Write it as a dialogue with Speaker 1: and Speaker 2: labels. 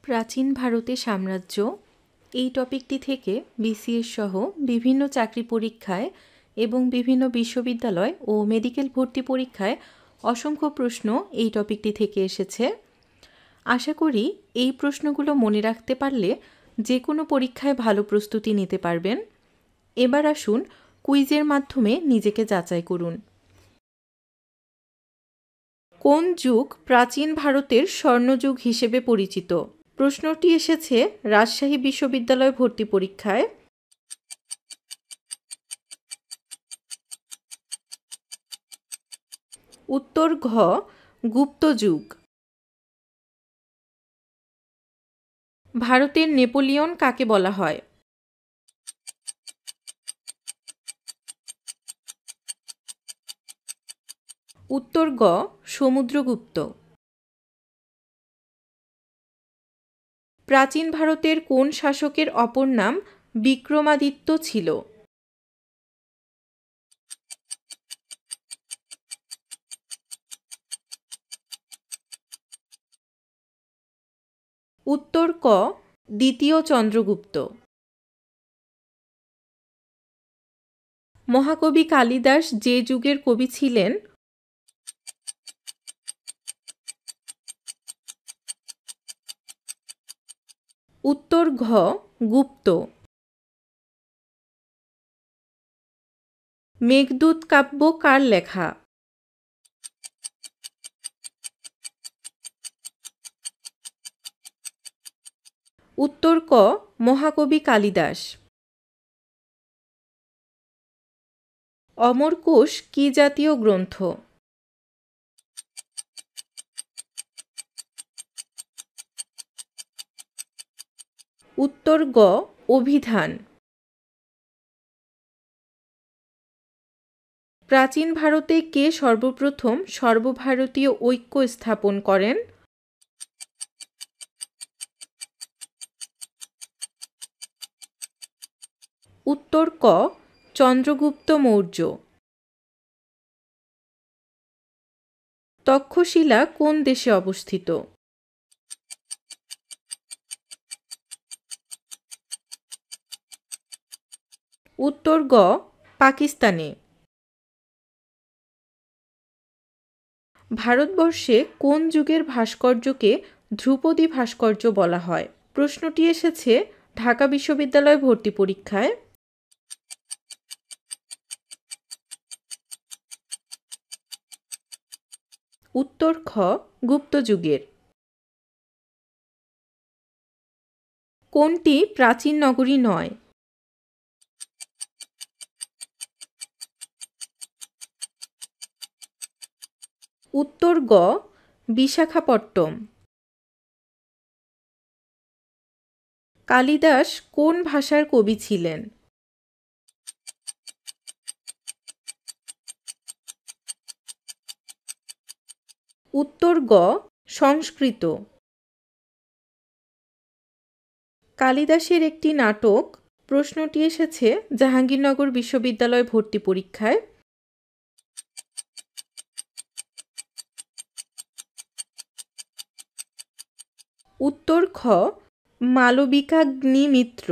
Speaker 1: প্রাচীন ভারতের সাম্রাজ্য এই টপিকটি থেকে বিসিএস সহ বিভিন্ন চাকরি পরীক্ষায় এবং বিভিন্ন বিশ্ববিদ্যালয় ও মেডিকেল ভর্তি পরীক্ষায় অসংখ্য প্রশ্ন এই টপিকটি থেকে এসেছে। আশা করি এই প্রশ্নগুলো মনে রাখতে পারলে যে কোনো পরীক্ষায় ভালো প্রস্তুতি নিতে পারবেন। এবার আসুন কুইজের মাধ্যমে নিজেকে যাচাই করুন। কোন যুগ প্রাচীন ভারতের স্বর্ণযুগ হিসেবে পরিচিত? প্রশ্নটি এসেছে রাজশাহী বিশ্ববিদ্যালয় ভর্তি পরীক্ষায়। উত্তর ঘ, গুপ্ত যুগ। ভারতের নেপোলিয়ন কাকে বলা হয়? উত্তর গ, সমুদ্রগুপ্ত। প্রাচীন ভারতের কোন শাসকের অপর নাম বিক্রমাদিত্য ছিল? উত্তর ক, দ্বিতীয় চন্দ্রগুপ্ত। মহাকবি কালিদাস যে যুগের কবি ছিলেন? উত্তর ঘ, গুপ্ত। মেঘদূত কাব্য কার লেখা? উত্তর ক, মহাকবি কালিদাস। অমরকোষ কি জাতীয় গ্রন্থ? উত্তর গ, অভিধান। প্রাচীন ভারতে কে সর্বপ্রথম সর্বভারতীয় ঐক্য স্থাপন করেন? উত্তর ক, চন্দ্রগুপ্ত মৌর্য। তক্ষশিলা কোন দেশে অবস্থিত? উত্তর গ, পাকিস্তানে। ভারতবর্ষে কোন যুগের ভাস্কর্যকে ধ্রুপদী ভাস্কর্য বলা হয়? প্রশ্নটি এসেছে ঢাকা বিশ্ববিদ্যালয় ভর্তি পরীক্ষায়। উত্তর খ, গুপ্ত যুগের। কোনটি প্রাচীন নগরী নয়? উত্তর গ, বিশাখাপট্টম। কালিদাস কোন ভাষার কবি ছিলেন? উত্তর গ, সংস্কৃত। কালিদাসের একটি নাটক। প্রশ্নটি এসেছে জাহাঙ্গীরনগর বিশ্ববিদ্যালয় ভর্তি পরীক্ষায়। উত্তর খ, মালবিকাগ্নিমিত্র।